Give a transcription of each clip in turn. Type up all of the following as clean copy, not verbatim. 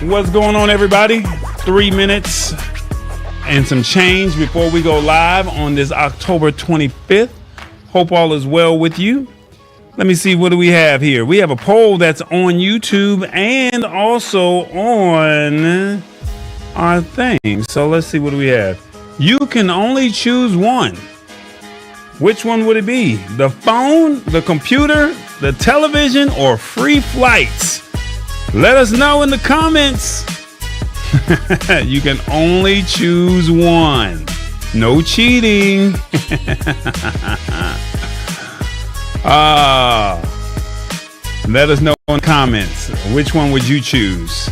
What's going on, everybody? 3 minutes and some change before we go live on this October 25th. Hope all is well with you. Let me see, what do we have here? We have a poll that's on YouTube and also on our thing. So let's see, what do we have? You can only choose one. Which one would it be? The phone, the computer, the television, or free flights? Let us know in the comments. You can only choose one. No cheating. Let us know in the comments. Which one would you choose?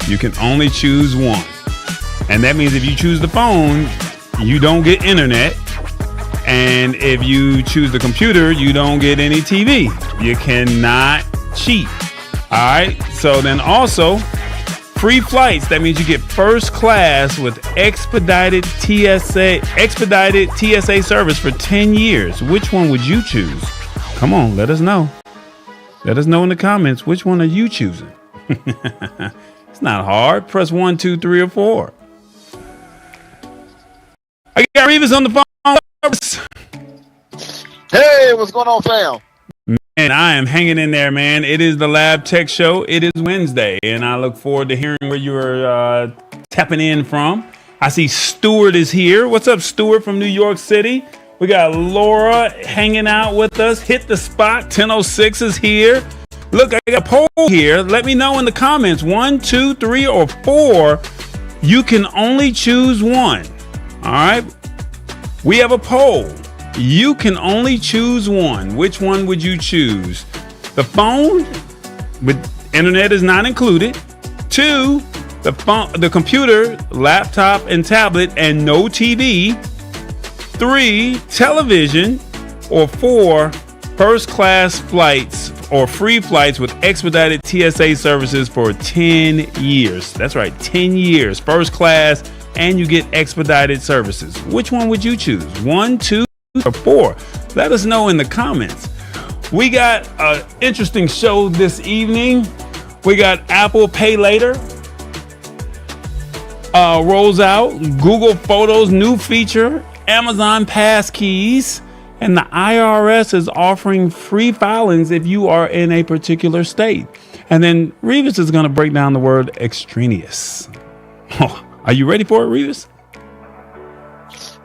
You can only choose one. And that means if you choose the phone, you don't get internet. And if you choose the computer, you don't get any TV. You cannot cheat. All right. So then also free flights. That means you get first class with expedited TSA service for 10 years. Which one would you choose? Come on, let us know. Let us know in the comments. Which one are you choosing? It's not hard. Press 1, 2, 3, or 4. I got Revis on the phone. Hey, what's going on, fam? Man, I am hanging in there, man. It is the Lab Tech Show. It is Wednesday, and I look forward to hearing where you are tapping in from. I see Stuart is here. What's up, Stuart from New York City? We got Laura hanging out with us. Hit the spot. 1006 is here. Look, I got a poll here. Let me know in the comments. 1, 2, 3, or 4. You can only choose one. All right. We have a poll. You can only choose one. Which one would you choose? The phone with internet is not included. 2, the computer, laptop, and tablet, and no TV. 3, television. Or 4, first class flights or free flights with expedited TSA services for 10 years. That's right, 10 years, first class, and you get expedited services. Which one would you choose? 1, 2, or 4? Let us know in the comments. We got an interesting show this evening. We got Apple Pay Later rolls out, Google Photos new feature, Amazon Passkeys, and the IRS is offering free filings if you are in a particular state. And then Revis is going to break down the word extraneous. Are you ready for it, Revis?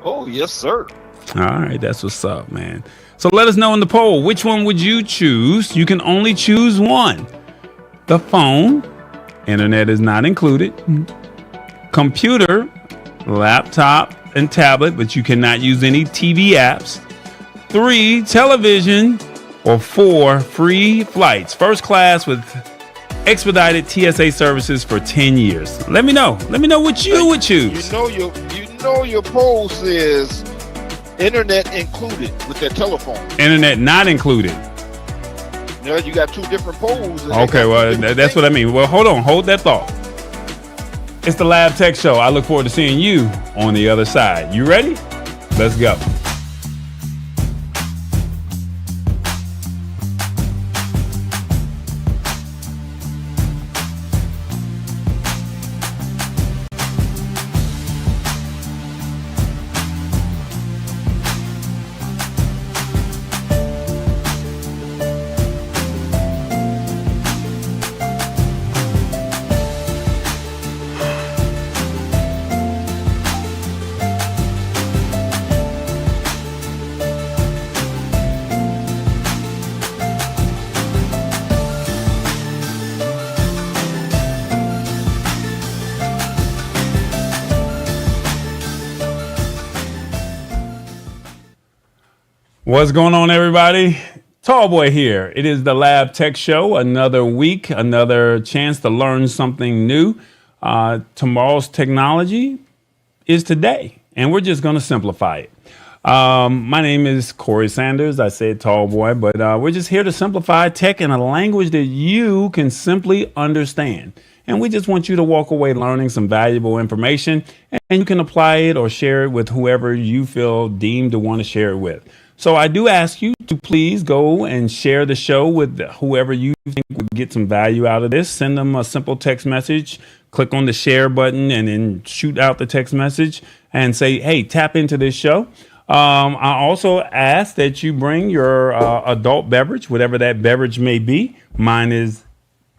Oh, yes, sir. All right, that's what's up, man. So let us know in the poll, which one would you choose? You can only choose one. The phone, internet is not included. Computer, laptop, and tablet, but you cannot use any TV apps. 3, television, or 4, free flights, first class with expedited TSA services for 10 years. Let me know. Let me know what you would choose. You know your poll says internet included with that telephone. Internet not included. Now you got 2 different polls. Okay, well, that's what I mean. Well, hold on. Hold that thought. It's the Lab Tech Show. I look forward to seeing you on the other side. You ready? Let's go. What's going on, everybody? Tall Boy here. It is the Lab Tech Show. Another week, another chance to learn something new. Tomorrow's technology is today, and we're just going to simplify it. My name is Corey Sanders. I said Tall Boy, but we're just here to simplify tech in a language that you can simply understand. And we just want you to walk away learning some valuable information, and you can apply it or share it with whoever you feel deemed to want to share it with. So I do ask you to please go and share the show with whoever you think would get some value out of this. Send them a simple text message, click on the share button, and then shoot out the text message and say, hey, tap into this show. I also ask that you bring your adult beverage, whatever that beverage may be. Mine is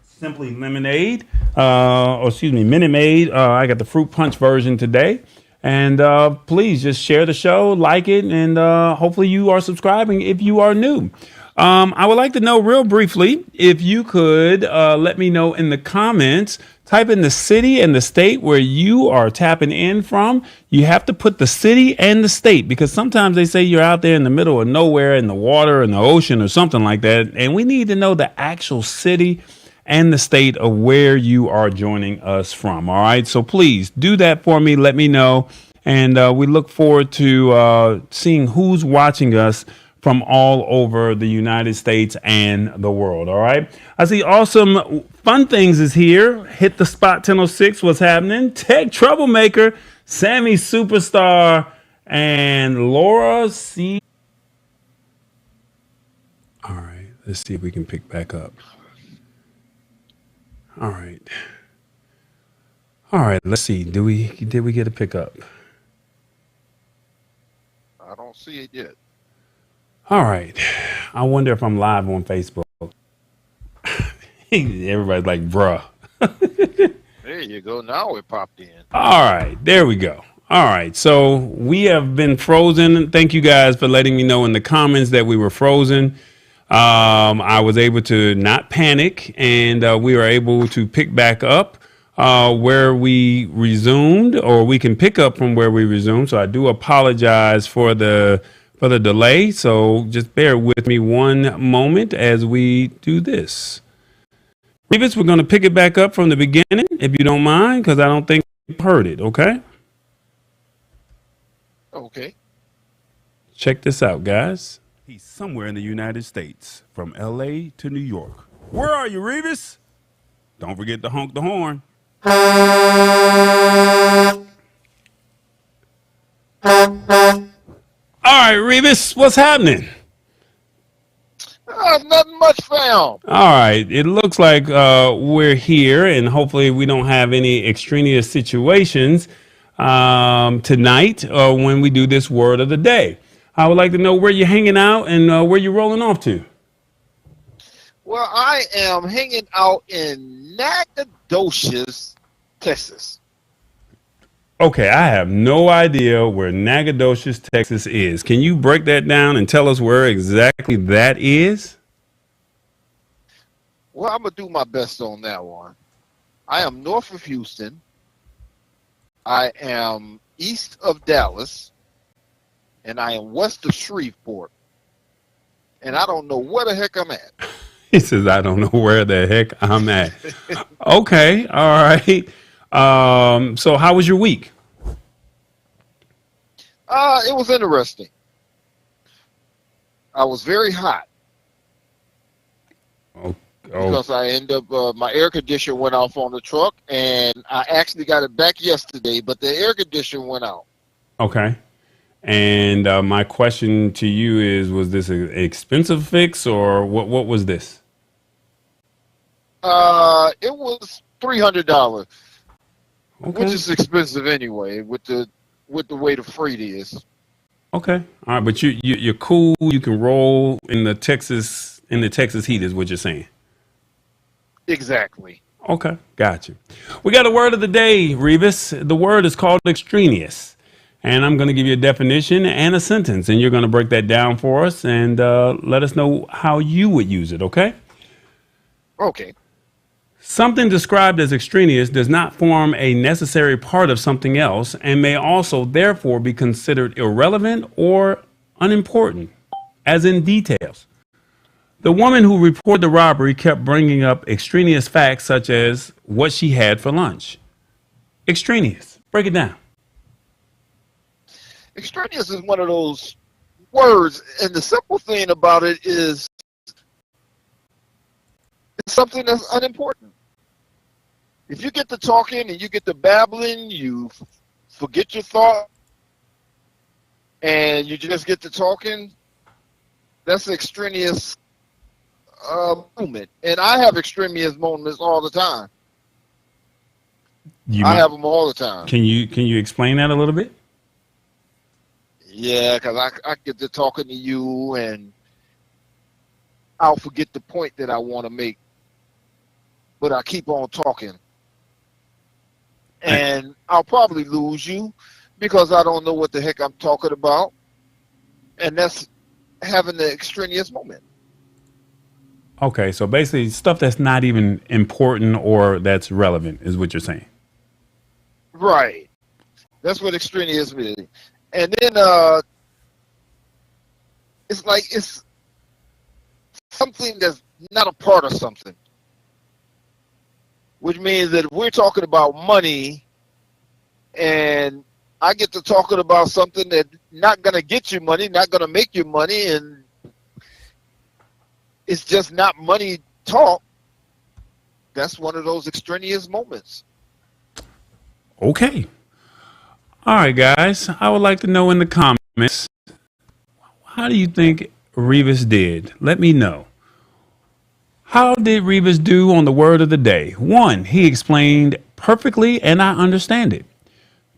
simply lemonade, or excuse me, Minute Maid. I got the fruit punch version today. And please just share the show, like it, and hopefully you are subscribing if you are new. I would like to know real briefly if you could let me know in the comments. Type in the city and the state where you are tapping in from. You have to put the city and the state because sometimes they say you're out there in the middle of nowhere in the water, in the ocean or something like that. And we need to know the actual city and the state of where you are joining us from. All right. So please do that for me. Let me know. And we look forward to seeing who's watching us from all over the United States and the world. All right. I see awesome fun things is here. Hit the spot 1006. What's happening? Tech Troublemaker, Sammy Superstar, and Laura C. All right. Let's see if we can pick back up. All right. All right. Let's see. Did we get a pickup? I don't see it yet. All right. I wonder if I'm live on Facebook. Everybody's like, bruh. There you go. Now it popped in. All right. There we go. All right. So we have been frozen. Thank you guys for letting me know in the comments that we were frozen. I was able to not panic, and we were able to pick back up where we resumed, or we can pick up from where we resumed. So I do apologize for the delay. So just bear with me one moment as we do this. Revis, we're going to pick it back up from the beginning, if you don't mind, because I don't think you heard it. Okay. Okay. Check this out, guys. He's somewhere in the United States, from LA to New York. Where are you, Revis? Don't forget to honk the horn. All right, Revis, what's happening? Nothing much found. All right, it looks like we're here, and hopefully we don't have any extraneous situations tonight when we do this word of the day. I would like to know where you're hanging out and where you're rolling off to. Well, I am hanging out in Nacogdoches, Texas. Okay, I have no idea where Nacogdoches, Texas is. Can you break that down and tell us where exactly that is? Well, I'm going to do my best on that one. I am north of Houston. I am east of Dallas. And I am west of Shreveport. And I don't know where the heck I'm at. He says, I don't know where the heck I'm at. Okay, all right. So how was your week? It was interesting. I was very hot. Oh. Because I end up, my air conditioner went off on the truck, and I actually got it back yesterday, but the air conditioner went out. Okay. And my question to you is, was this an expensive fix, or what was this? It was $300, Okay. which is expensive anyway, with the way the freight is. Okay. All right, but you're cool. You can roll in the Texas heat, is what you're saying. Exactly. Okay, got you. We got a word of the day, Revis. The word is called extraneous. And I'm going to give you a definition and a sentence, and you're going to break that down for us and let us know how you would use it, okay? Okay. Something described as extraneous does not form a necessary part of something else and may also, therefore, be considered irrelevant or unimportant, as in details. The woman who reported the robbery kept bringing up extraneous facts such as what she had for lunch. Extraneous. Break it down. Extraneous is one of those words, and the simple thing about it is it's something that's unimportant. If you get to talking and you get to babbling, you forget your thought, and you just get to talking, That's extraneous movement, and I have extraneous moments all the time. I have them all the time. Can you explain that a little bit? Yeah, because I get to talking to you, and I'll forget the point that I want to make, but I keep on talking, and I'll probably lose you because I don't know what the heck I'm talking about, and that's having the extraneous moment. Okay, so basically stuff that's not even important or that's relevant is what you're saying. Right. That's what extraneous is. And then it's like it's something that's not a part of something. Which means that if we're talking about money and I get to talking about something that's not gonna get you money, not gonna make you money, and it's just not money talk, that's one of those extraneous moments. Okay. All right, guys. I would like to know in the comments, how do you think Revis did? Let me know. How did Revis do on the word of the day? 1, he explained perfectly and I understand it.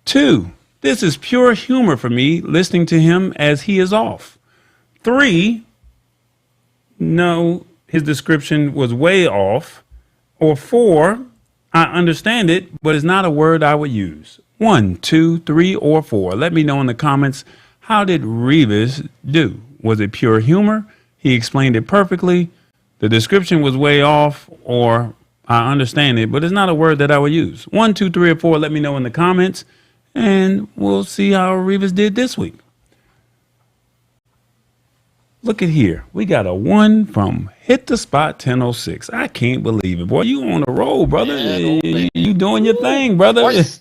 2, this is pure humor for me listening to him as he is off. 3, no, his description was way off. Or 4, I understand it, but it's not a word I would use. 1, 2, 3, or 4. Let me know in the comments, how did Revis do? Was it pure humor? He explained it perfectly. The description was way off, or I understand it, but it's not a word that I would use. 1, 2, 3, or 4. Let me know in the comments, and we'll see how Revis did this week. Look at here. We got a 1 from Hit the Spot 1006. I can't believe it. Boy, you on a roll, brother. Man, oh, man. You doing your thing, brother. Twice.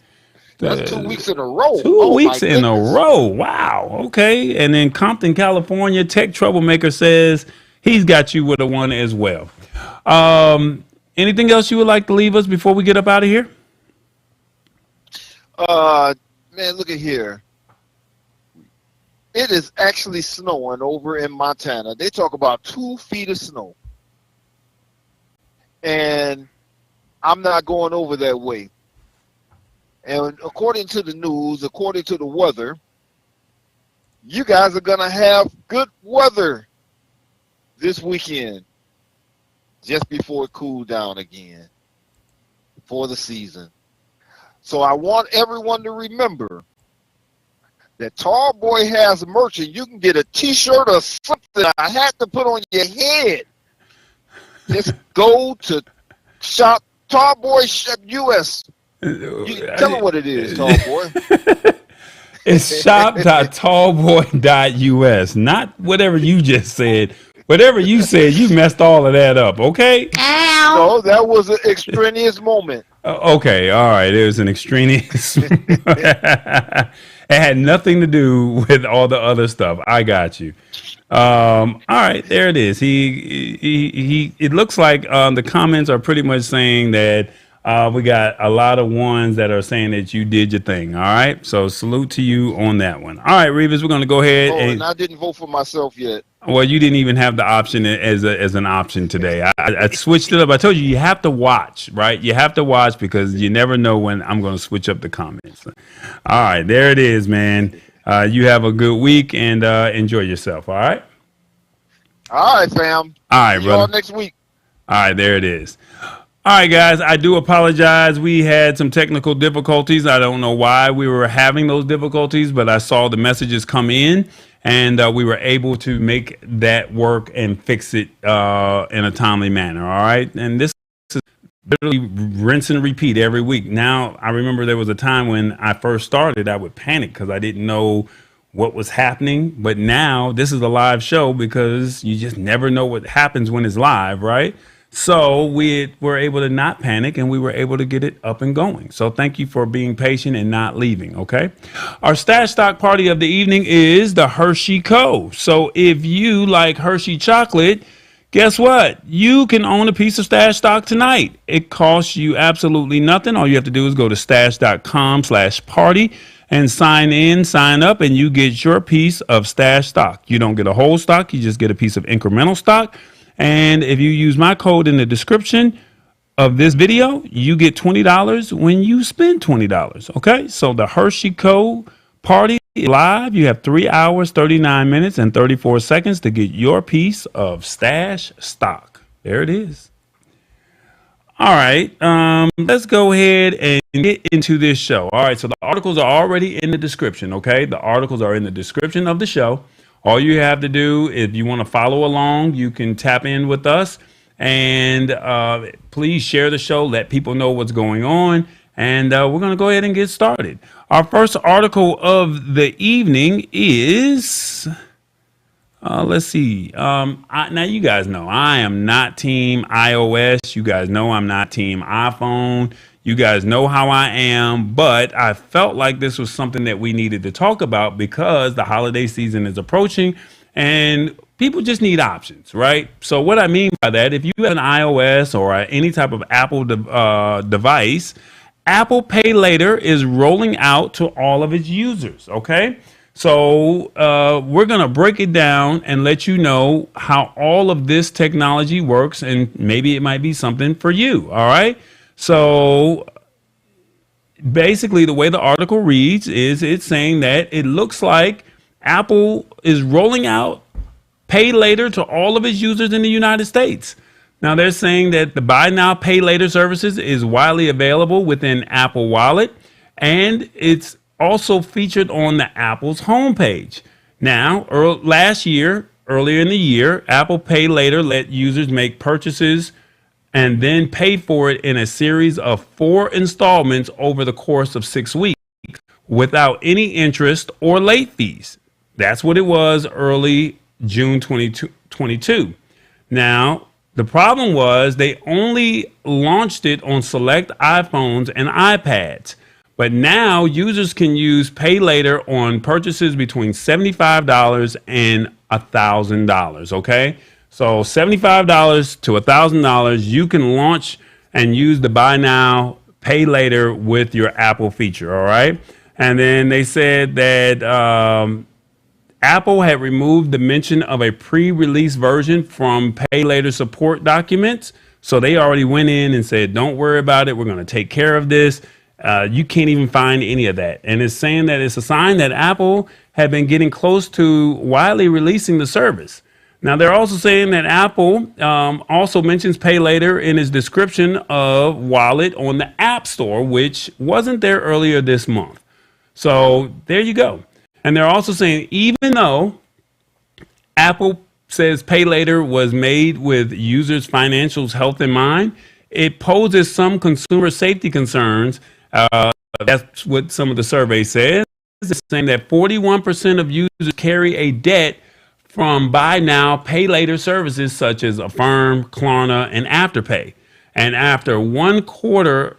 That's 2 weeks in a row. 2 weeks in a row. Wow. Okay. And then Compton, California, Tech Troublemaker says he's got you with a 1 as well. Anything else you would like to leave us before we get up out of here? Man, look at here. It is actually snowing over in Montana. They talk about 2 feet of snow. And I'm not going over that way. And according to the news, according to the weather, you guys are going to have good weather this weekend, just before it cooled down again for the season. So I want everyone to remember that Tall Boy has merch, and you can get a t-shirt or something, a hat to put on your head. Just go to shop Tall Boy Shop US. Tell them what it is, Tall Boy. It's shop.tallboy.us, not whatever you just said. Whatever you said, you messed all of that up, okay? No, that was an extraneous moment. Okay, all right. It was an extraneous. It had nothing to do with all the other stuff. I got you. All right, there it is. He it looks like the comments are pretty much saying that we got a lot of ones that are saying that you did your thing. All right, so salute to you on that one. All right, Revis, we're going to go ahead. And I didn't vote for myself yet. Well, you didn't even have the option as an option today. I switched it up. I told you have to watch, right? You have to watch because you never know when I'm going to switch up the comments. All right, there it is, man. You have a good week and enjoy yourself. All right. All right, fam. All right, See brother. y'all next week. All right, there it is. All right, guys, I do apologize. We had some technical difficulties. I don't know why we were having those difficulties, but I saw the messages come in, and we were able to make that work and fix it in a timely manner. All right, and this is literally rinse and repeat every week. Now, I remember there was a time when I first started, I would panic because I didn't know what was happening. But now this is a live show because you just never know what happens when it's live, right? So we were able to not panic and we were able to get it up and going. So thank you for being patient and not leaving. Okay. Our stash stock party of the evening is the Hersey Co. So if you like Hershey chocolate, Guess what? You can own a piece of Stash stock tonight. It costs you absolutely nothing. All you have to do is go to stash.com/party and sign up, and you get your piece of Stash stock. You don't get a whole stock, you just get a piece of incremental stock. And if you use my code in the description of this video, you get $20 when you spend $20. Okay, so the Hersey code party live. You have 3 hours, 39 minutes, and 34 seconds to get your piece of Stash stock. There it is. All right, let's go ahead and get into this show. All right, so the articles are already in the description. Okay, the articles are in the description of the show. All you have to do, if you want to follow along, you can tap in with us, and please share the show. Let people know what's going on. And we're going to go ahead and get started. Our first article of the evening is, let's see. Now, you guys know I am not team iOS. You guys know I'm not team iPhone. You guys know how I am. But I felt like this was something that we needed to talk about because the holiday season is approaching and people just need options, right? So what I mean by that, if you have an iOS or any type of Apple device, Apple Pay Later is rolling out to all of its users, okay? So we're going to break it down and let you know how all of this technology works, and maybe it might be something for you, all right? So basically the way the article reads is it's saying that it looks like Apple is rolling out Pay Later to all of its users in the United States. Now, they're saying that the Buy Now, Pay Later services is widely available within Apple Wallet, and it's also featured on the Apple's homepage. Now, earlier in the year, Apple Pay Later let users make purchases and then pay for it in a series of 4 installments over the course of 6 weeks without any interest or late fees. That's what it was early June 2022. Now, the problem was they only launched it on select iPhones and iPads. But now users can use Pay Later on purchases between $75 and $1,000. Okay, so $75 to $1,000, you can launch and use the Buy Now, Pay Later with your Apple feature. All right, and then they said that Apple had removed the mention of a pre-release version from Pay Later support documents. So they already went in and said, don't worry about it. We're going to take care of this. You can't even find any of that. And it's saying that it's a sign that Apple had been getting close to widely releasing the service. Now, they're also saying that Apple also mentions Pay Later in its description of Wallet on the App Store, which wasn't there earlier this month. So there you go. And they're also saying, even though Apple says Pay Later was made with users' financial health in mind, it poses some consumer safety concerns. That's what some of the survey says. It's saying that 41% of users carry a debt from Buy Now, Pay Later services such as Affirm, Klarna, and Afterpay. And after one quarter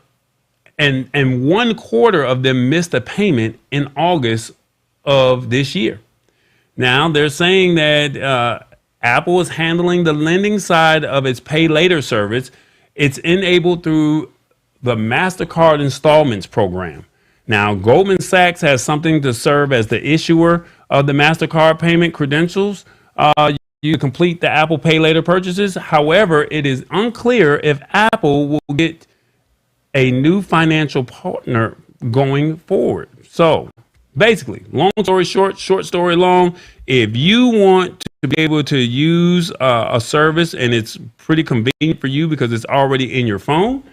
of them missed a payment in August of this year. Now they're saying that Apple is handling the lending side of its Pay Later service. It's enabled through the MasterCard installments program. Now, Goldman Sachs has something to serve as the issuer of the MasterCard payment credentials. You complete the Apple Pay Later purchases. However, it is unclear if Apple will get a new financial partner going forward. So basically, long story short, short story long, if you want to be able to use a service and it's pretty convenient for you because it's already in your phone,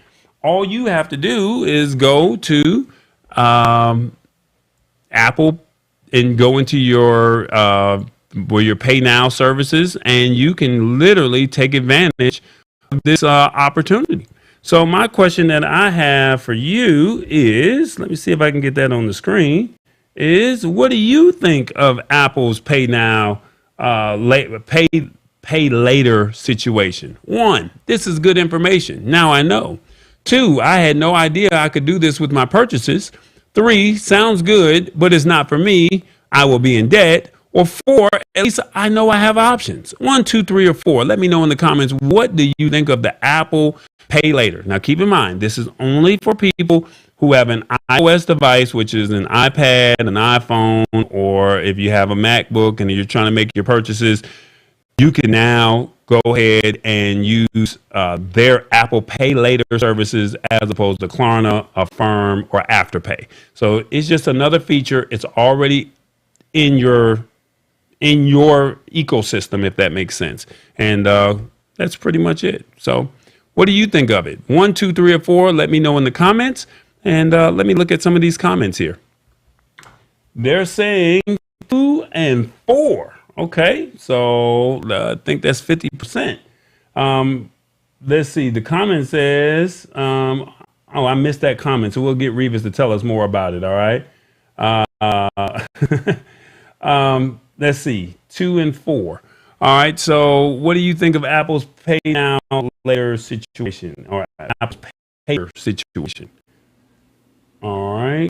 all you have to do is go to Apple and go into your where your Pay Now services, and you can literally take advantage of this opportunity. So my question that I have for you is, let me see if I can get that on the screen, is what do you think of Apple's Pay Now, pay later situation? 1, this is good information. Now I know. 2, I had no idea I could do this with my purchases. 3, sounds good, but it's not for me. I will be in debt. or 4, at least I know I have options. 1, 2, 3, or 4. Let me know in the comments, what do you think of the Apple Pay Later? Now, keep in mind, this is only for people who have an iOS device, which is an iPad, an iPhone, or if you have a MacBook and you're trying to make your purchases, you can now go ahead and use their Apple Pay Later services as opposed to Klarna, Affirm, or Afterpay. So it's just another feature. It's already in your ecosystem, if that makes sense. And that's pretty much it. So what do you think of it? 1, 2, 3, or 4? Let me know in the comments. And let me look at some of these comments here. They're saying 2 and 4. Okay, so I think that's 50%. Let's see. The comment says, oh, I missed that comment. So we'll get Revis to tell us more about it. All right. Let's see. 2 and 4. All right. So what do you think of Apple's Pay Now Later situation, or Apple's Pay Later situation? All right.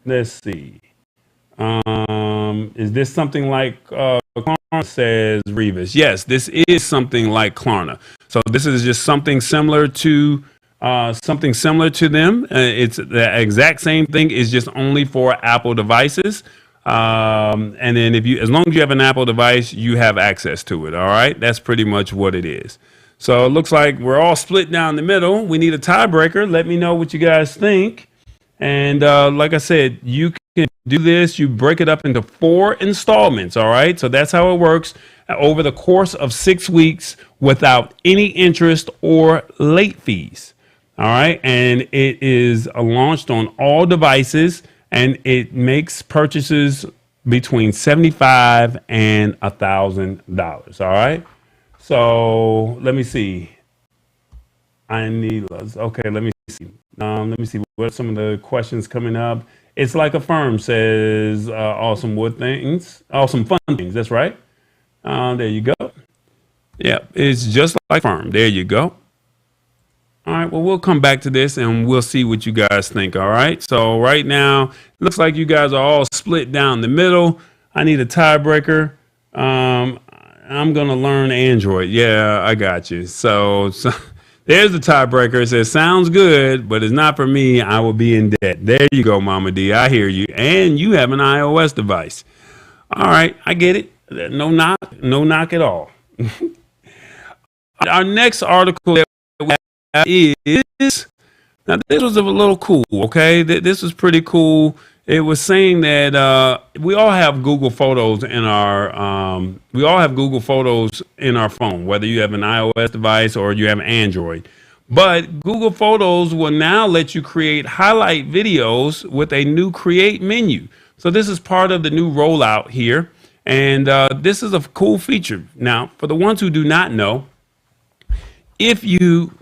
Let's see. Is this something like Klarna, says Revis? Yes, this is something like Klarna. So this is just something similar to them. It's the exact same thing. It's just only for Apple devices. And then as long as you have an Apple device, you have access to it. All right. That's pretty much what it is. So it looks like we're all split down the middle. We need a tiebreaker. Let me know what you guys think. And like I said, you can do this. You break it up into 4 installments. All right. So that's how it works over the course of 6 weeks without any interest or late fees. All right. And it is launched on all devices, and it makes purchases between $75 and $1,000. All right. So let me see. Okay, let me see. Let me see what some of the questions coming up. It's like Affirm says, awesome fun things. That's right. There you go. Yeah, it's just like Affirm. There you go. All right, well, we'll come back to this and we'll see what you guys think. All right. So right now, it looks like you guys are all split down the middle. I need a tiebreaker. I'm going to learn Android. Yeah, I got you. So there's the tiebreaker. It says, sounds good, but it's not for me. I will be in debt. There you go, Mama D. I hear you. And you have an iOS device. All right, I get it. No knock at all. Our next article that we have is, now this was a little cool, okay? This was pretty cool. It was saying that we all have Google Photos in our phone, whether you have an iOS device or you have Android. But Google Photos will now let you create highlight videos with a new create menu. So this is part of the new rollout here, and this is a cool feature. Now, for the ones who do not know, if you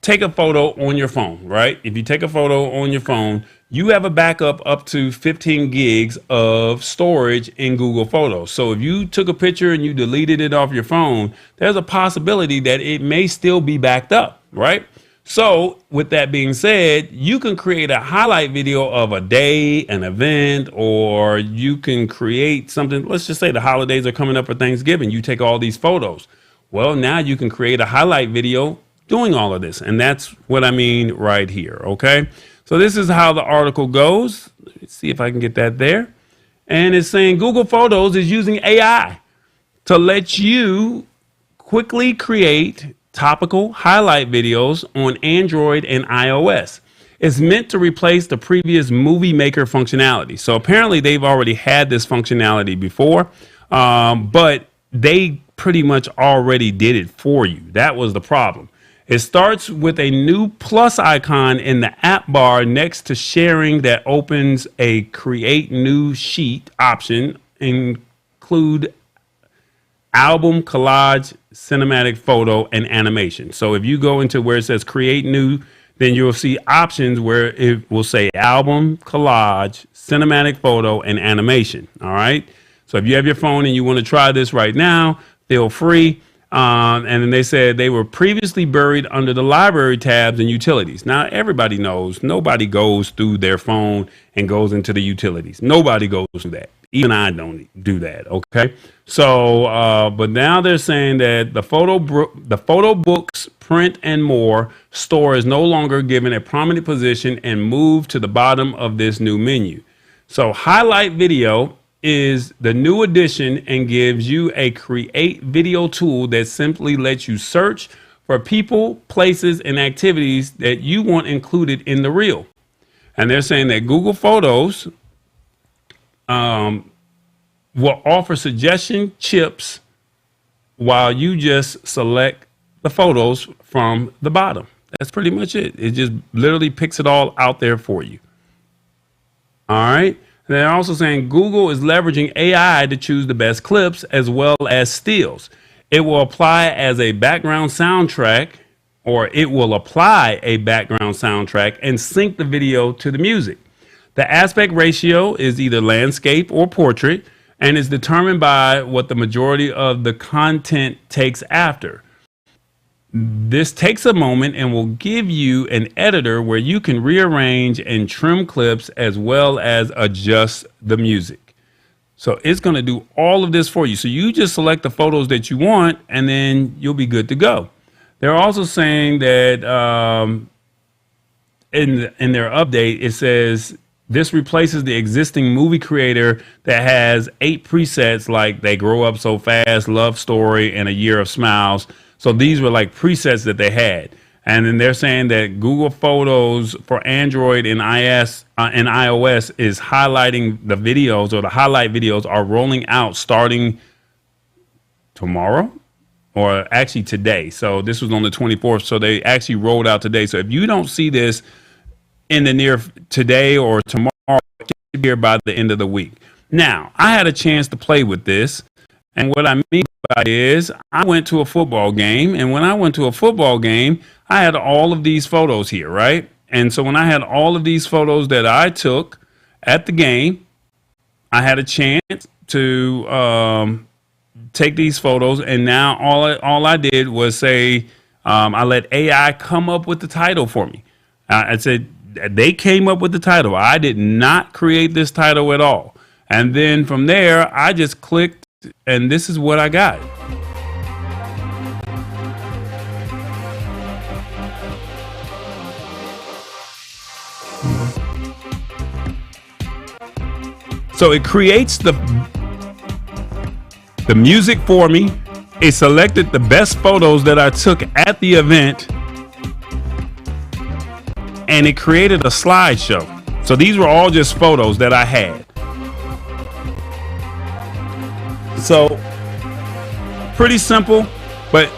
take a photo on your phone, right? If you take a photo on your phone, you have a backup up to 15 gigs of storage in Google Photos. So if you took a picture and you deleted it off your phone, there's a possibility that it may still be backed up, right? So with that being said, you can create a highlight video of a day, an event, or you can create something. Let's just say the holidays are coming up for Thanksgiving. You take all these photos. Well, now you can create a highlight video doing all of this. And that's what I mean right here. Okay. So this is how the article goes. Let's see if I can get that there. And it's saying Google Photos is using AI to let you quickly create topical highlight videos on Android and iOS. It's meant to replace the previous Movie Maker functionality. So apparently they've already had this functionality before, but they pretty much already did it for you. That was the problem. It starts with a new plus icon in the app bar next to sharing that opens a create new sheet option, include album, collage, cinematic photo, and animation. So if you go into where it says create new, then you'll see options where it will say album, collage, cinematic photo, and animation. All right. So if you have your phone and you want to try this right now, feel free. And then they said they were previously buried under the library tabs and utilities. Now, everybody knows nobody goes through their phone and goes into the utilities. Nobody goes through that. Even I don't do that. Okay. So, but now they're saying that the photo books, print, and more store is no longer given a prominent position and moved to the bottom of this new menu. So, highlight video is the new addition and gives you a create video tool that simply lets you search for people, places, and activities that you want included in the reel. And they're saying that Google Photos will offer suggestion chips while you just select the photos from the bottom. That's pretty much it. It just literally picks it all out there for you. All right. They're also saying Google is leveraging AI to choose the best clips as well as stills. It will apply as a background soundtrack, or it will apply a background soundtrack and sync the video to the music. The aspect ratio is either landscape or portrait and is determined by what the majority of the content takes after. This takes a moment and will give you an editor where you can rearrange and trim clips as well as adjust the music. So it's going to do all of this for you. So you just select the photos that you want and then you'll be good to go. They're also saying that in their update, it says this replaces the existing movie creator that has 8 presets like They Grow Up So Fast, Love Story, and A Year of Smiles. So these were like presets that they had. And then they're saying that Google Photos for Android and iOS is highlighting the videos, or the highlight videos are rolling out starting tomorrow, or actually today. So this was on the 24th. So they actually rolled out today. So if you don't see this in the near today or tomorrow, it should be here by the end of the week. Now, I had a chance to play with this. And what I mean by it is I went to a football game, and when I went to a football game, I had all of these photos here, right? And so when I had all of these photos that I took at the game, I had a chance to take these photos, and now all I did was say I let AI come up with the title for me. I said they came up with the title. I did not create this title at all. And then from there, I just clicked, and this is what I got. So it creates the music for me. It selected the best photos that I took at the event, and it created a slideshow. So these were all just photos that I had. So pretty simple, but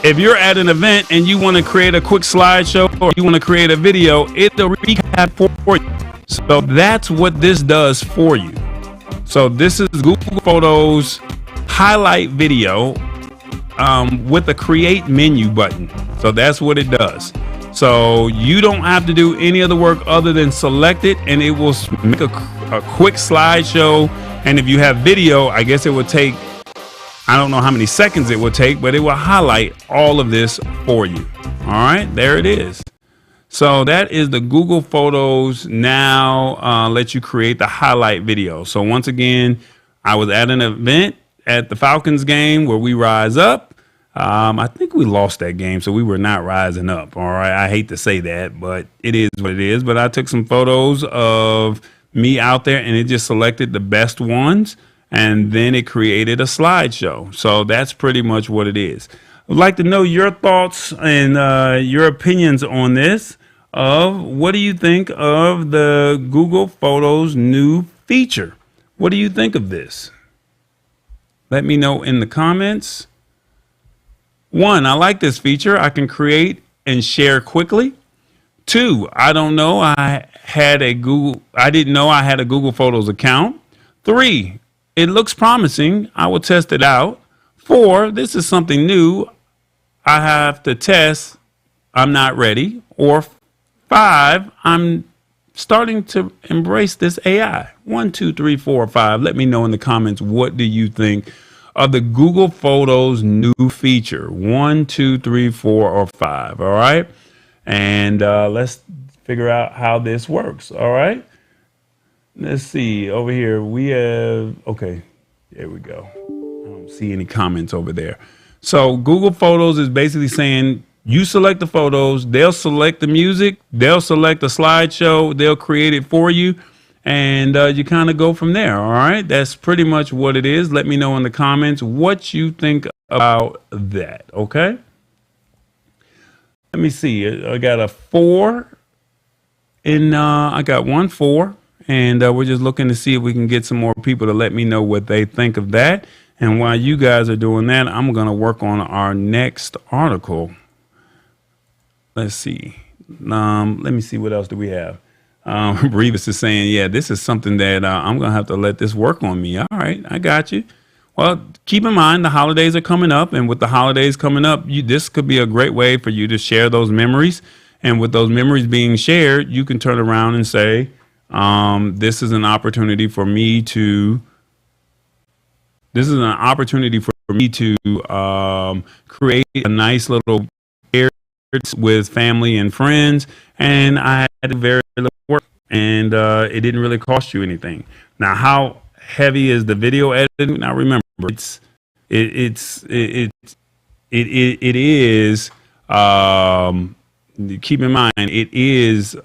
if you're at an event and you want to create a quick slideshow or you want to create a video, it'll recap for you. So that's what this does for you. So this is Google Photos highlight video with a create menu button. So that's what it does. So you don't have to do any other work other than select it, and it will make a quick slideshow. And if you have video, I guess it would take, I don't know how many seconds it would take, but it will highlight all of this for you. All right, there it is. So that is the Google Photos now let you create the highlight video. So once again, I was at an event at the Falcons game where we rise up. I think we lost that game, so we were not rising up. All right, I hate to say that, but it is what it is. But I took some photos of me out there, and it just selected the best ones, and then it created a slideshow. So that's pretty much what it is. I'd like to know your thoughts and your opinions on this. What do you think of the Google Photos new feature? What do you think of this? Let me know in the comments. 1, I like this feature. I can create and share quickly. 2, I don't know. I didn't know I had a Google Photos account. 3, it looks promising. I will test it out. 4, this is something new. I have to test. I'm not ready. Or 5, I'm starting to embrace this AI. 1, 2, 3, 4, 5. Let me know in the comments. What do you think of the Google Photos new feature. 1, 2, 3, 4, or 5. All right. And let's figure out how this works. All right. Let's see over here. We have, okay, there we go. I don't see any comments over there. So Google Photos is basically saying you select the photos, they'll select the music, they'll select the slideshow, they'll create it for you, and you kind of go from there. All right. That's pretty much what it is. Let me know in the comments what you think about that. Okay. Let me see. I got a 4 and I got 1 4. And we're just looking to see if we can get some more people to let me know what they think of that. And while you guys are doing that, I'm going to work on our next article. Let's see. Let me see. What else do we have? Revis is saying, yeah, this is something that I'm going to have to let this work on me. All right. I got you. Well, keep in mind the holidays are coming up. And with the holidays coming up, this could be a great way for you to share those memories. And with those memories being shared, you can turn around and say, this is an opportunity for me to create a nice little area with family and friends, and I had very little work, and it didn't really cost you anything. Now, how heavy is the video editing? Now, remember, it is. Keep in mind, it is.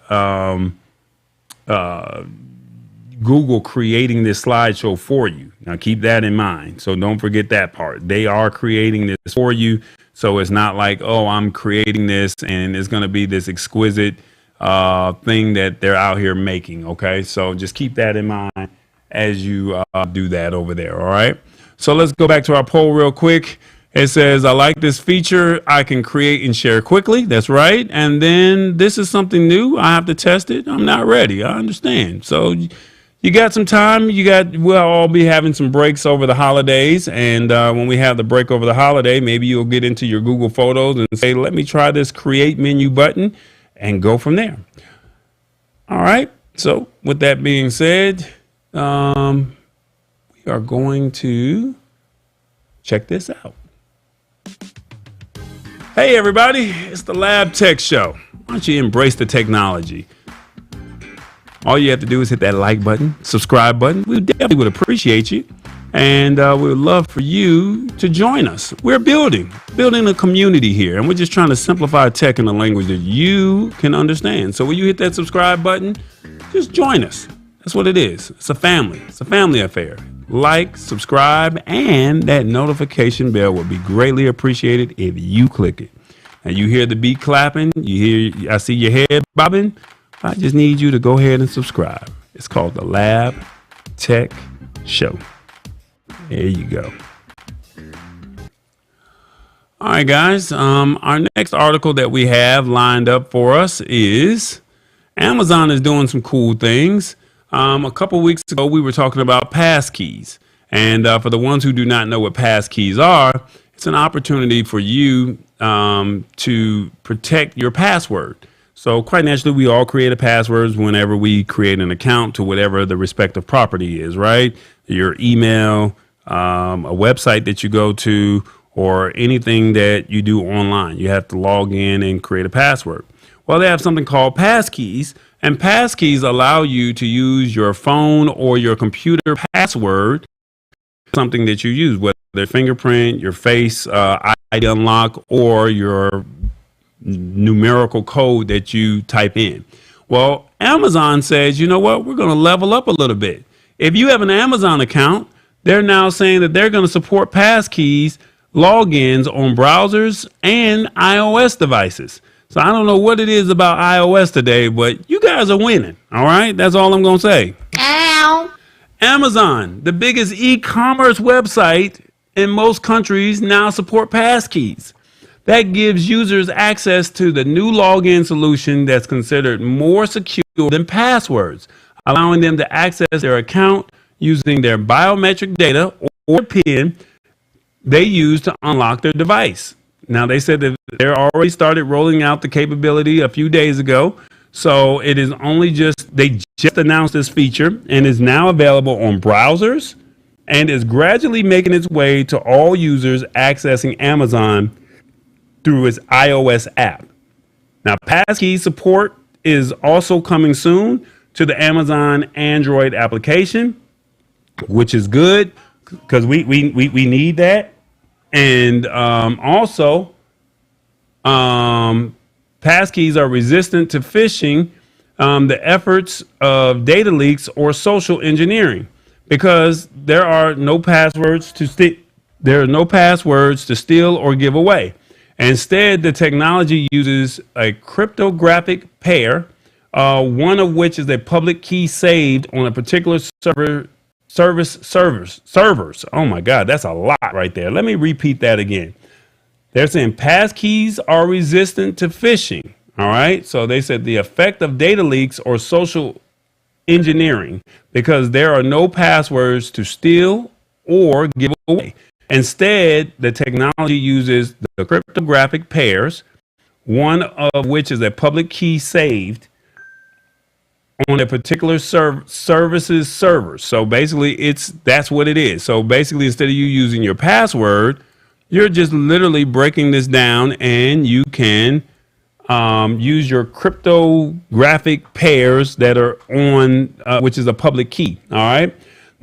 Google creating this slideshow for you. Now keep that in mind. So don't forget that part. They are creating this for you. So it's not like, oh, I'm creating this and it's going to be this exquisite thing that they're out here making. Okay. So just keep that in mind as you do that over there. All right. So let's go back to our poll real quick. It says, I like this feature. I can create and share quickly. That's right. And then this is something new. I have to test it. I'm not ready. I understand. So you got some time. We'll all be having some breaks over the holidays. And when we have the break over the holiday, maybe you'll get into your Google Photos and say, let me try this create menu button and go from there. All right. So with that being said, we are going to check this out. Hey everybody, it's the Lab Tech Show. Why don't you embrace the technology? All you have to do is hit that like button, subscribe button. We definitely would appreciate you. And we would love for you to join us. We're building a community here. And we're just trying to simplify tech in a language that you can understand. So when you hit that subscribe button, just join us. That's what it is. It's a family. It's a family affair. Like, subscribe, and that notification bell would be greatly appreciated if you click it. And you hear the beat clapping, I see your head bobbing. I just need you to go ahead and subscribe. It's called the Lab Tech Show. There you go. All right, guys. Our next article that we have lined up for us is Amazon is doing some cool things. A couple weeks ago, we were talking about passkeys. And for the ones who do not know what passkeys are, it's an opportunity for you to protect your password. So quite naturally, we all create passwords whenever we create an account to whatever the respective property is, right? Your email, a website that you go to, or anything that you do online. You have to log in and create a password. Well, they have something called passkeys. And passkeys allow you to use your phone or your computer password, something that you use, whether it's fingerprint, your face, ID unlock, or your numerical code that you type in. Well, Amazon says, you know what, we're going to level up a little bit. If you have an Amazon account, they're now saying that they're going to support passkeys logins on browsers and iOS devices. So I don't know what it is about iOS today, but you guys are winning. All right. That's all I'm going to say. Ow. Amazon, the biggest e-commerce website in most countries, now support passkeys. That gives users access to the new login solution that's considered more secure than passwords, allowing them to access their account using their biometric data or PIN they use to unlock their device. Now, they said that they're already started rolling out the capability a few days ago. So it is only they just announced this feature and is now available on browsers and is gradually making its way to all users accessing Amazon through its iOS app. Now, Passkeys support is also coming soon to the Amazon Android application, which is good because we need that. And also, passkeys are resistant to phishing, the efforts of data leaks or social engineering, because there are no passwords to steal or give away. Instead, the technology uses a cryptographic pair, one of which is a public key saved on a particular servers. Oh my God, that's a lot right there. Let me repeat that again. They're saying passkeys are resistant to phishing. All right. So they said the effect of data leaks or social engineering, because there are no passwords to steal or give away. Instead, the technology uses the cryptographic pairs, one of which is a public key saved on a particular services server. So basically, that's what it is. So basically, instead of you using your password, you're just literally breaking this down, and you can use your cryptographic pairs that are on, which is a public key. All right.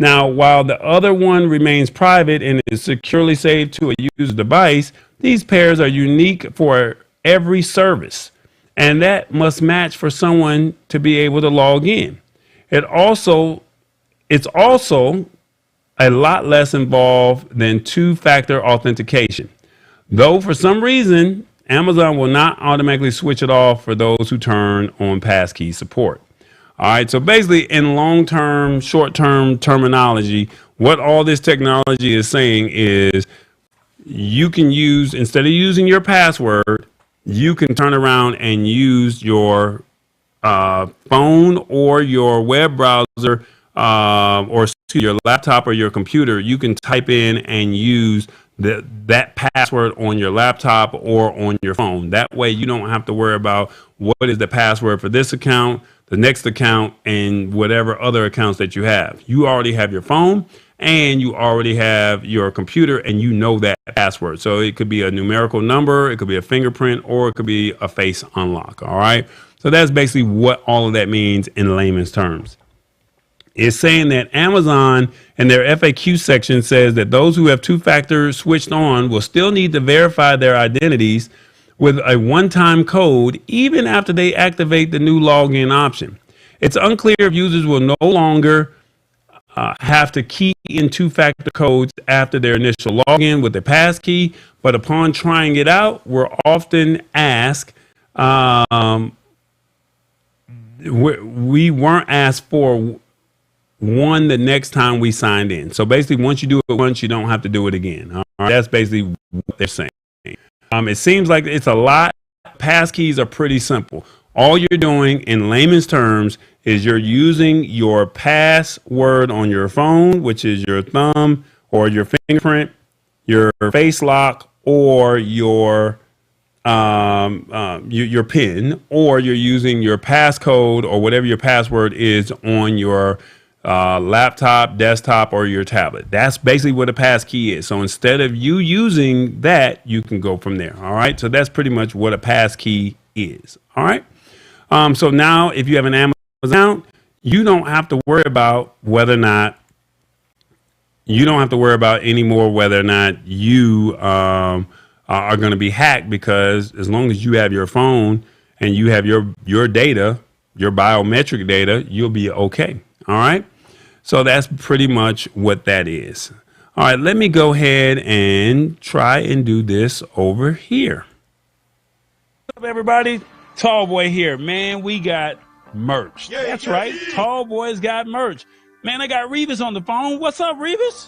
Now, while the other one remains private and is securely saved to a user device, these pairs are unique for every service, and that must match for someone to be able to log in. It's also a lot less involved than two-factor authentication, though for some reason Amazon will not automatically switch it off for those who turn on passkey support. All right, so basically in long-term, short-term terminology, what all this technology is saying is you can use, instead of using your password, you can turn around and use your phone or your web browser, or your laptop or your computer. You can type in and use that password on your laptop or on your phone. That way you don't have to worry about what is the password for this account, the next account, and whatever other accounts that you have. You already have your phone and you already have your computer, and you know that password. So it could be a numerical number, it could be a fingerprint, or it could be a face unlock. All right. So that's basically what all of that means in layman's terms. It's saying that Amazon in their FAQ section says that those who have two-factor switched on will still need to verify their identities with a one-time code even after they activate the new login option. It's unclear if users will no longer have to key in two-factor codes after their initial login with the passkey, but upon trying it out, we're often asked, we weren't asked for one the next time we signed in. So basically, once you do it once, you don't have to do it again. All right? That's basically what they're saying. It seems like it's a lot. Passkeys are pretty simple. All you're doing in layman's terms is you're using your password on your phone, which is your thumb or your fingerprint, your face lock, or your PIN, or you're using your passcode or whatever your password is on your laptop, desktop, or your tablet. That's basically what a passkey is. So instead of you using that, you can go from there. All right. So that's pretty much what a passkey is. All right. So now if you have an Amazon account, you don't have to worry about whether or not you are going to be hacked, because as long as you have your phone and you have your data, your biometric data, you'll be okay. All right. So that's pretty much what that is. All right. Let me go ahead and try and do this over here. What's up, everybody? Tall Boy here. Man, we got merch. Yeah, that's right. Tall Boy's got merch. Man, I got Revis on the phone. What's up, Revis?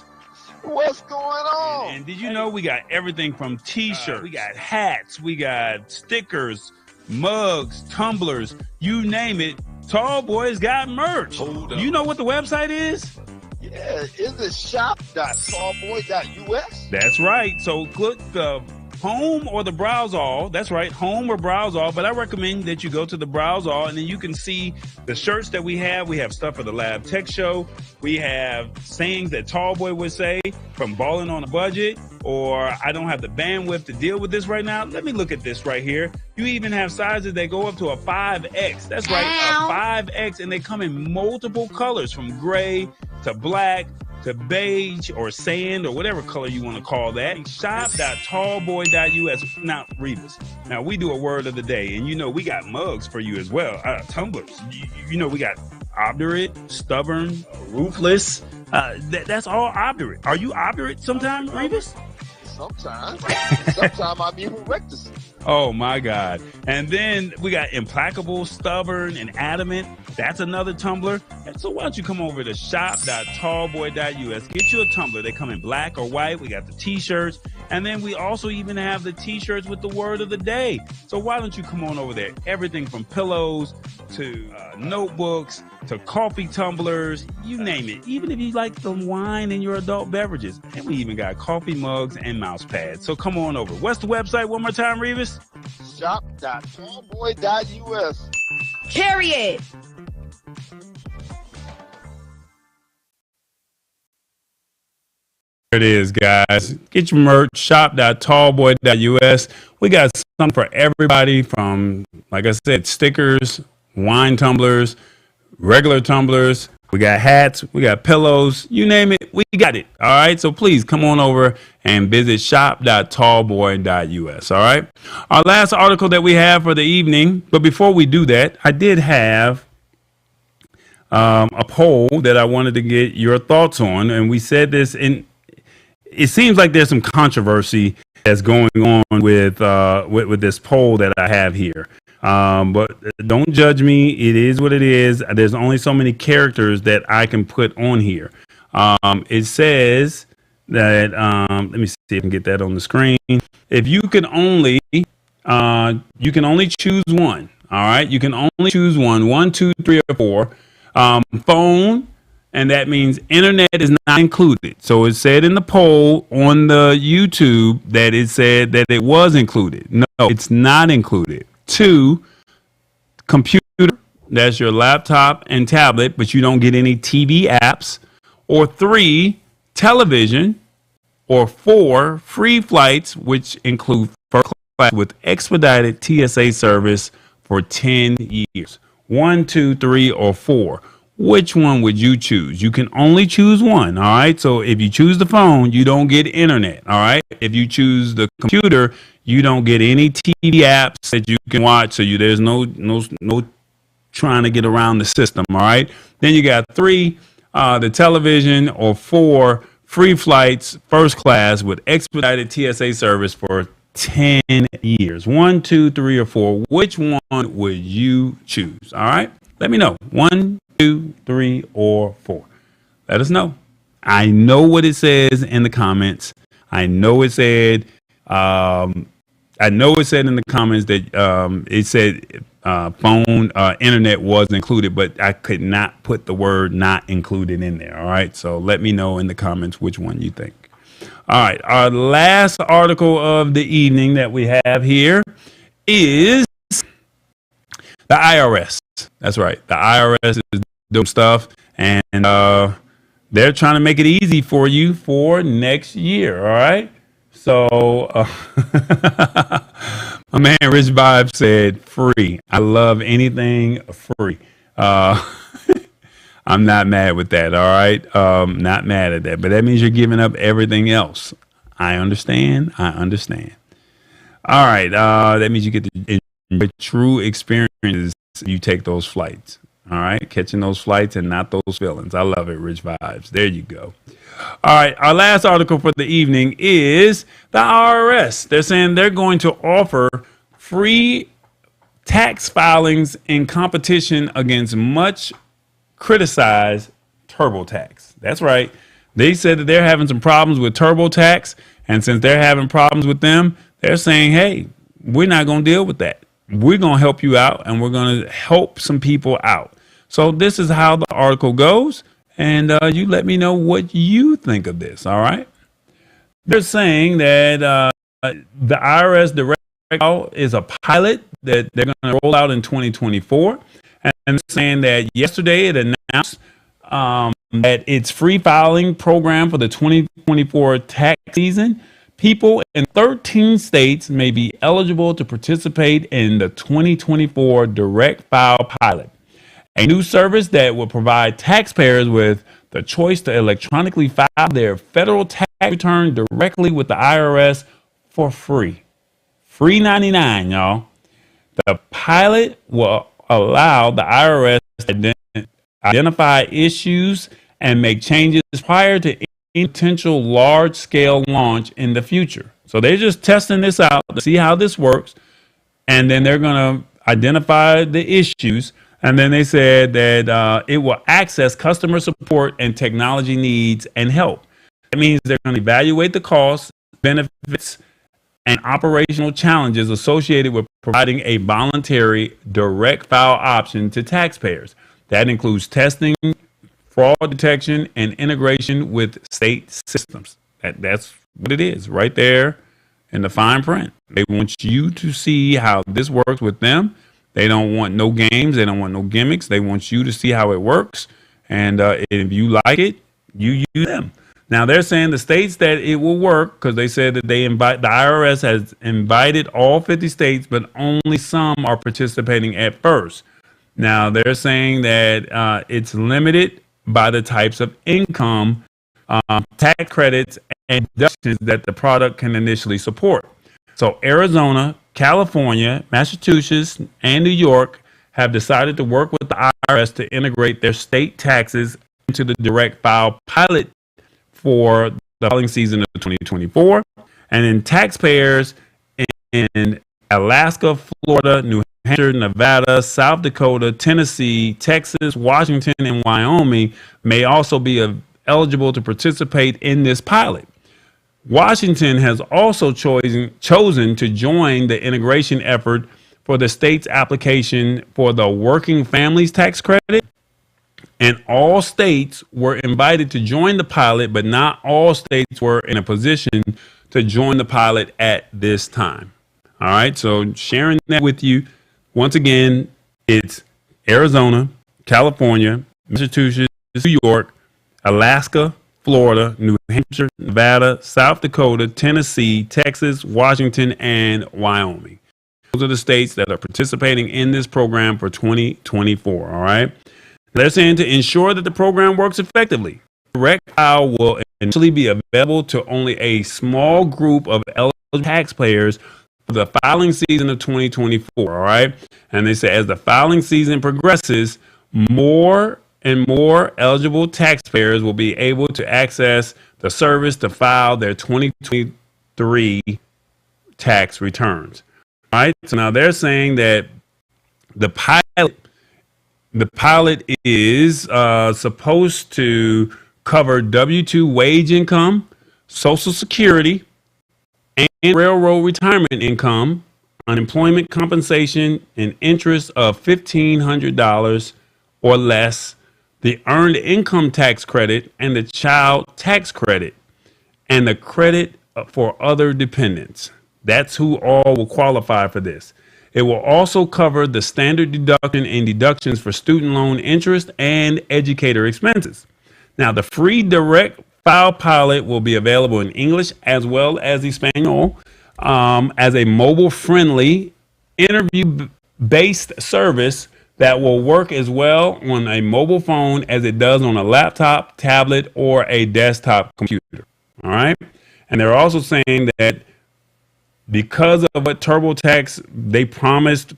What's going on? And did you know we got everything from t-shirts, we got hats, we got stickers, mugs, tumblers, you name it. Tall Boy's got merch. You know what the website is? Yeah, is it shop.tallboy.us? That's right. So click the home or the browse all. That's right, home or browse all. But I recommend that you go to the browse all, and then you can see the shirts that we have. We have stuff for the Lab Tech Show. We have sayings that Tallboy would say, from balling on a budget, or I don't have the bandwidth to deal with this right now. Let me look at this right here. You even have sizes that go up to a 5X. That's right, a 5X, and they come in multiple colors, from gray to black to beige or sand or whatever color you want to call that. Shop.tallboy.us. Now, Revis, now we do a word of the day, and you know we got mugs for you as well. Tumblers. You know we got obdurate, stubborn, ruthless. That's all obdurate. Are you obdurate sometimes, Revis? Sometimes. Sometimes I'm even reckless. Oh my God. And then we got implacable, stubborn, and adamant. That's another tumbler. And so why don't you come over to shop.tallboy.us. Get you a tumbler. They come in black or white. We got the t-shirts. And then we also even have the t-shirts with the word of the day. So why don't you come on over there? Everything from pillows to notebooks to coffee tumblers, you name it. Even if you like the wine in your adult beverages. And we even got coffee mugs and mouse pads. So come on over. What's the website one more time, Revis? Shop.tallboy.us. Carry it. There it is, guys. Get your merch, shop.tallboy.us. We got something for everybody, from, like I said, stickers, wine tumblers, regular tumblers. We got hats, we got pillows, you name it, we got it. All right, so please come on over and visit shop.tallboy.us. All right, our last article that we have for the evening, but before we do that, I did have a poll that I wanted to get your thoughts on, and we said this in. It seems like there's some controversy that's going on with this poll that I have here. But don't judge me. It is what it is. There's only so many characters that I can put on here. It says that, let me see if I can get that on the screen. If you can only choose one. All right. You can only choose one, 1, 2, 3, or 4. Phone. And that means internet is not included. So it said in the poll on the YouTube that it said that it was included. No, it's not included. 2, computer, that's your laptop and tablet, but you don't get any TV apps. Or 3, television. Or 4, free flights, which include first class with expedited TSA service for 10 years. 1, 2, 3, or 4. Which one would you choose? You can only choose one. All right. So if you choose the phone, you don't get internet. All right. If you choose the computer, you don't get any TV apps that you can watch. So there's no trying to get around the system. All right. Then you got 3, the television, or 4, free flights, first class with expedited TSA service for 10 years. 1, 2, 3, or 4. Which one would you choose? All right. Let me know. 1, 2, 3, or 4. Let us know. I know what it says in the comments. I know it said. In the comments that it said phone, internet was included, but I could not put the word "not included" in there. All right. So let me know in the comments which one you think. All right. Our last article of the evening that we have here is the IRS. That's right. The IRS is doing stuff, and they're trying to make it easy for you for next year. All right. So my man Rich Vibe said free. I love anything free. I'm not mad with that. All right. Not mad at that. But that means you're giving up everything else. I understand. All right. That means you get to enjoy true experiences. You take those flights. All right. Catching those flights and not those feelings. I love it. Rich Vibes. There you go. All right. Our last article for the evening is the IRS. They're saying they're going to offer free tax filings in competition against much criticized TurboTax. That's right. They said that they're having some problems with TurboTax. And since they're having problems with them, they're saying, hey, we're not going to deal with that. We're going to help you out, and we're going to help some people out. So this is how the article goes, and you let me know what you think of this, all right? They're saying that the IRS direct file is a pilot that they're going to roll out in 2024. And saying that yesterday it announced that its free filing program for the 2024 tax season, people in 13 states may be eligible to participate in the 2024 direct file pilot, a new service that will provide taxpayers with the choice to electronically file their federal tax return directly with the IRS for free. Free 99, y'all. The pilot will allow the IRS to identify issues and make changes prior to any potential large-scale launch in the future. So they're just testing this out to see how this works, and then they're going to identify the issues. And then they said that it will access customer support and technology needs and help. That means they're going to evaluate the costs, benefits, and operational challenges associated with providing a voluntary direct file option to taxpayers. That includes testing, fraud detection, and integration with state systems. That's what it is right there in the fine print. They want you to see how this works with them. They don't want no games. They don't want no gimmicks. They want you to see how it works. And if you like it, you use them. Now, they're saying the states that it will work, because they said that the IRS has invited all 50 states, but only some are participating at first. Now, they're saying that it's limited by the types of income, tax credits, and deductions that the product can initially support. So Arizona, California, Massachusetts, and New York have decided to work with the IRS to integrate their state taxes into the direct file pilot for the filing season of 2024. And then taxpayers in Alaska, Florida, New Hampshire, Nevada, South Dakota, Tennessee, Texas, Washington, and Wyoming may also be eligible to participate in this pilot. Washington has also chosen to join the integration effort for the state's application for the Working Families Tax Credit. And all states were invited to join the pilot, but not all states were in a position to join the pilot at this time. All right, so sharing that with you. Once again, it's Arizona, California, Massachusetts, New York, Alaska, Florida, New Hampshire, Nevada, South Dakota, Tennessee, Texas, Washington, and Wyoming. Those are the states that are participating in this program for 2024, all right? They're saying to ensure that the program works effectively, direct file will initially be available to only a small group of eligible taxpayers for the filing season of 2024, all right? And they say as the filing season progresses, more and more eligible taxpayers will be able to access the service to file their 2023 tax returns. All right. So now they're saying that the pilot is supposed to cover W-2 wage income, Social Security, and railroad retirement income, unemployment compensation, and interest of $1,500 or less, the earned income tax credit, and the child tax credit, and the credit for other dependents. That's who all will qualify for this. It will also cover the standard deduction and deductions for student loan interest and educator expenses. Now, the free direct file pilot will be available in English as well as Espanol as a mobile-friendly, interview-based service that will work as well on a mobile phone as it does on a laptop, tablet, or a desktop computer. All right. And they're also saying that because of what TurboTax, they promised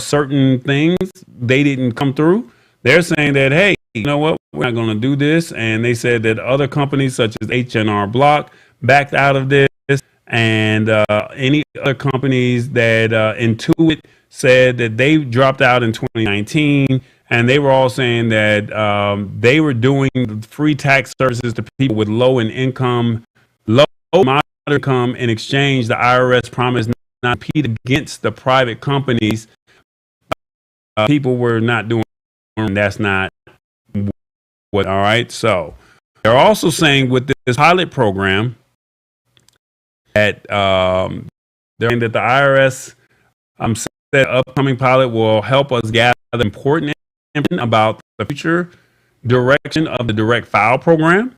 certain things, they didn't come through. They're saying that, hey, you know what? We're not going to do this. And they said that other companies such as H&R Block backed out of this. And any other companies that Intuit said that they dropped out in 2019, and they were all saying that they were doing free tax services to people with low income, moderate income. In exchange, the IRS promised not to compete against the private companies. People were not doing, and that's not what. All right, so they're also saying with this pilot program they're saying that the IRS said upcoming pilot will help us gather important information about the future direction of the direct file program.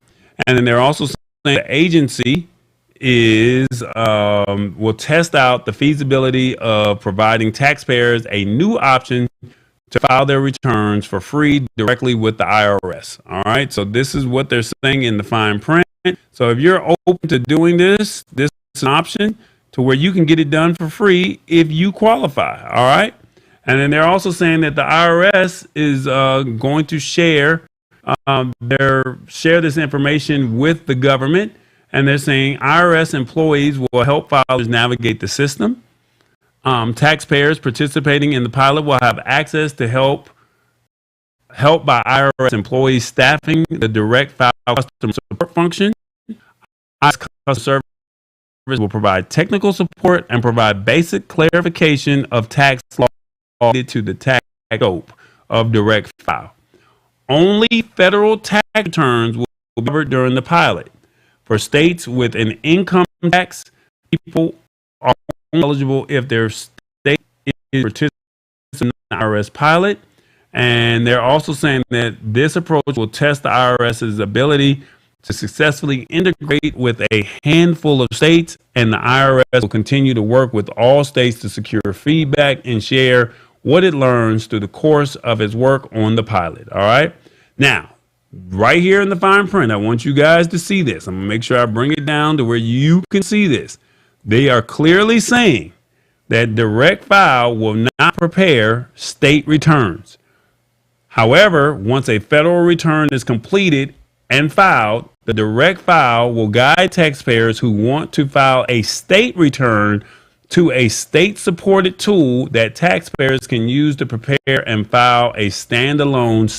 And then they're also saying the agency will test out the feasibility of providing taxpayers a new option to file their returns for free directly with the IRS. All right. So this is what they're saying in the fine print. So if you're open to doing this is an option to where you can get it done for free if you qualify. All right. And then they're also saying that the IRS is going to share this information with the government. And they're saying IRS employees will help filers navigate the system. Taxpayers participating in the pilot will have access to help by IRS employees staffing the direct file customer support function. IRS customer service will provide technical support and provide basic clarification of tax law related to the tax scope of direct file. Only federal tax returns will be covered during the pilot. For states with an income tax, people are eligible if their state is participating in the IRS pilot. And they're also saying that this approach will test the IRS's ability to successfully integrate with a handful of states, and the IRS will continue to work with all states to secure feedback and share what it learns through the course of its work on the pilot. All right. Now, right here in the fine print, I want you guys to see this. I'm going to make sure I bring it down to where you can see this. They are clearly saying that direct file will not prepare state returns. However, once a federal return is completed and filed, the direct file will guide taxpayers who want to file a state return to a state-supported tool that taxpayers can use to prepare and file a standalone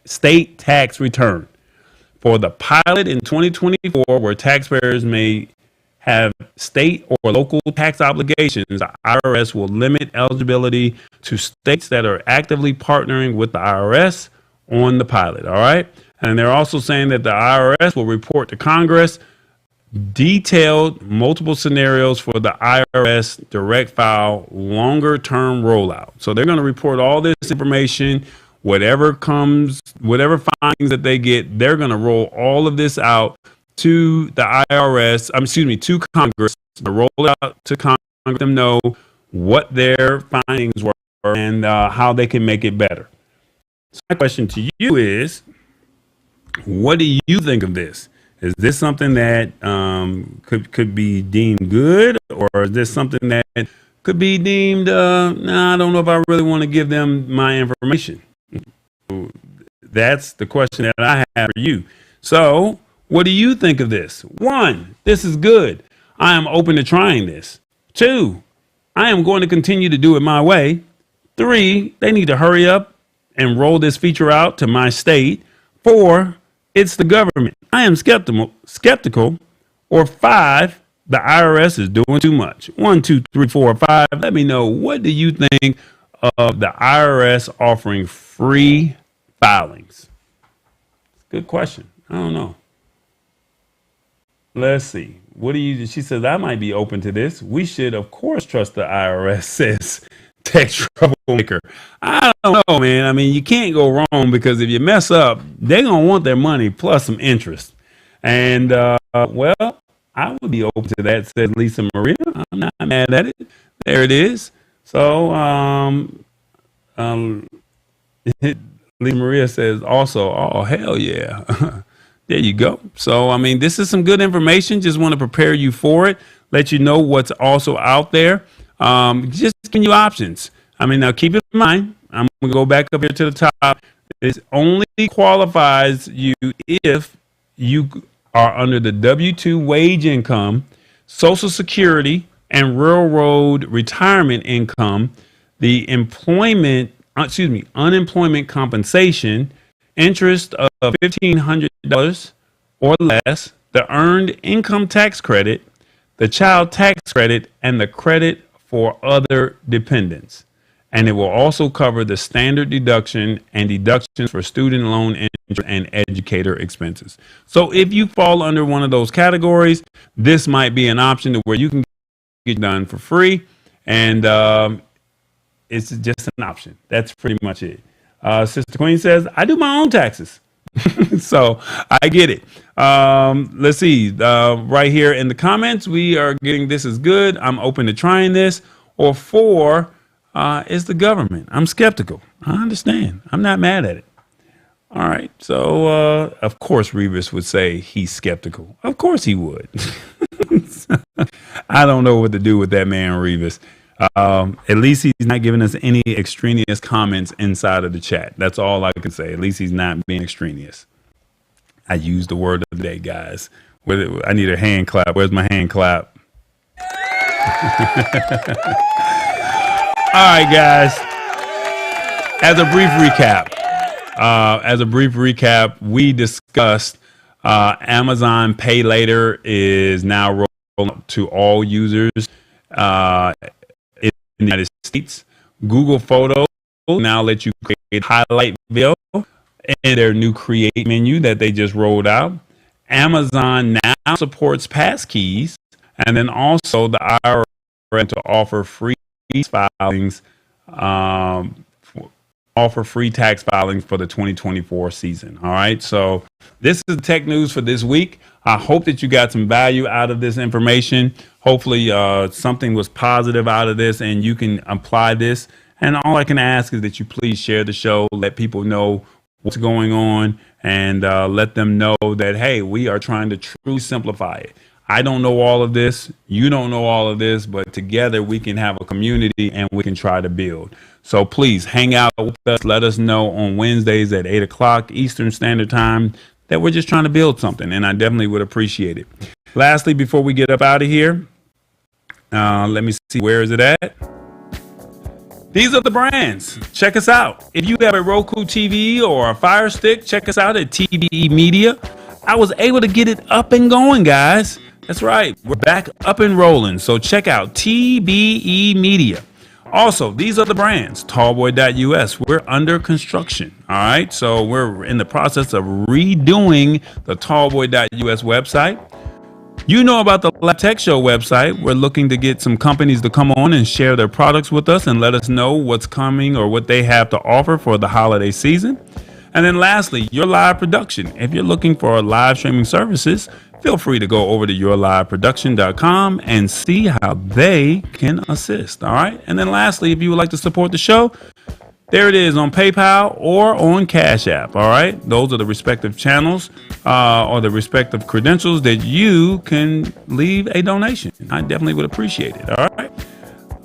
state tax return. For the pilot in 2024, where taxpayers may have state or local tax obligations, the IRS will limit eligibility to states that are actively partnering with the IRS on the pilot. All right. And they're also saying that the IRS will report to Congress detailed multiple scenarios for the IRS direct file longer term rollout. So they're going to report all this information, whatever findings that they get, they're going to roll all of this out to the to Congress, to roll it out to Congress, let them know what their findings were and how they can make it better. So my question to you is, what do you think of this? Is this something that could be deemed good, or is this something that could be deemed, I don't know if I really want to give them my information? That's the question that I have for you. So what do you think of this? 1, this is good. I am open to trying this. 2, I am going to continue to do it my way. 3, they need to hurry up and roll this feature out to my state. 4, it's the government. I am skeptical. Or 5, the IRS is doing too much. 1, 2, 3, 4, 5. Let me know, what do you think of the IRS offering free filings? Good question. I don't know. Let's see. She says, I might be open to this. We should, of course, trust the IRS, says tech troublemaker. I don't know, man. I mean, you can't go wrong, because if you mess up, they're going to want their money plus some interest. And, well, I would be open to that, says Lisa Maria. I'm not mad at it. There it is. So, Lisa Maria says also, oh, hell yeah. There you go. So, I mean, this is some good information. Just want to prepare you for it, let you know what's also out there. Just giving you options. I mean, now keep in mind, I'm going to go back up here to the top. This only qualifies you if you are under the W-2 wage income, Social Security, and railroad retirement income, the unemployment compensation, interest of $1,500 or less, the earned income tax credit, the child tax credit, and the credit for other dependents. and it will also cover the standard deduction and deductions for student loan interest and educator expenses. So if you fall under one of those categories, this might be an option to where you can get done for free, and it's just an option. That's pretty much it. Sister Queen says, I do my own taxes. So I get it. Let's see. Right here in the comments, we are getting this is good. I'm open to trying this. Or 4 is the government. I'm skeptical. I understand. I'm not mad at it. All right. So, of course, Revis would say he's skeptical. Of course he would. I don't know what to do with that man, Revis. At least he's not giving us any extraneous comments inside of the chat. That's all I can say. At least he's not being extraneous. I used the word of the day, guys. I need a hand clap. Where's my hand clap? All right, guys. As a brief recap, we discussed Amazon Pay Later is now rolling out to all users in the United States. Google Photos now let you create highlight video in their new create menu that they just rolled out. Amazon now supports Passkeys, and then also the IRS to offer free filings, offer free tax filings for the 2024 season. All right, so this is the tech news for this week. I hope that you got some value out of this information. Hopefully something was positive out of this and you can apply this. And all I can ask is that you please share the show, let people know what's going on, and let them know that, hey, we are trying to truly simplify it. I don't know all of this. You don't know all of this, but together we can have a community and we can try to build. So please hang out with us. Let us know on Wednesdays at 8 o'clock Eastern Standard Time that we're just trying to build something, and I definitely would appreciate it. Lastly, before we get up out of here, let me see, where is it at? These are the brands. Check us out. If you have a Roku TV or a Fire Stick, check us out at TBE Media. I was able to get it up and going, guys. That's right. We're back up and rolling. So check out TBE Media. Also, these are the brands. Tallboy.us. We're under construction. All right. So we're in the process of redoing the Tallboy.us website. You know about the Lab Tech Show website. We're looking to get some companies to come on and share their products with us and let us know what's coming or what they have to offer for the holiday season. And then lastly, Your Live Production. If you're looking for live streaming services, feel free to go over to yourliveproduction.com and see how they can assist. All right. And then lastly, if you would like to support the show, there it is on PayPal or on Cash App. All right. Those are the respective channels or the respective credentials that you can leave a donation. I definitely would appreciate it. All right.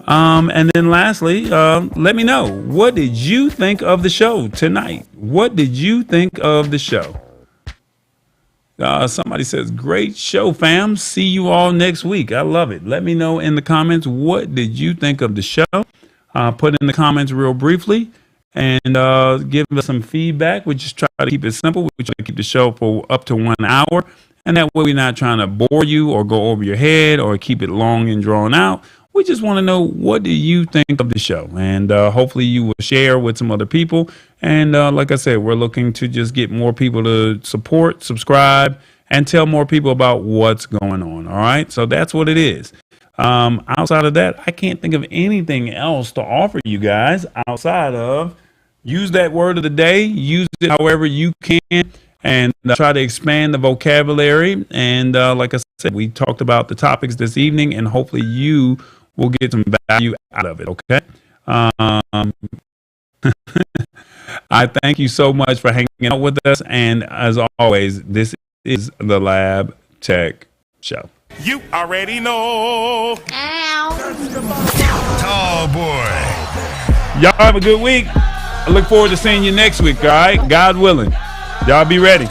And then lastly, let me know, what did you think of the show tonight? What did you think of the show? Somebody says, great show, fam. See you all next week. I love it. Let me know in the comments, what did you think of the show? Put in the comments real briefly and give us some feedback. We just try to keep it simple. We try to keep the show for up to 1 hour. And that way we're not trying to bore you or go over your head or keep it long and drawn out. We just want to know, what do you think of the show? And hopefully you will share with some other people. And like I said, we're looking to just get more people to support, subscribe, and tell more people about what's going on. All right. So that's what it is. Outside of that, I can't think of anything else to offer you guys outside of use that word of the day, use it however you can, and try to expand the vocabulary. And like I said, we talked about the topics this evening, and hopefully you will get some value out of it. Okay. I thank you so much for hanging out with us. And as always, this is the Lab Tech Show. You already know. Tall boy. Y'all have a good week. I look forward to seeing you next week. All right. God willing. Y'all be ready.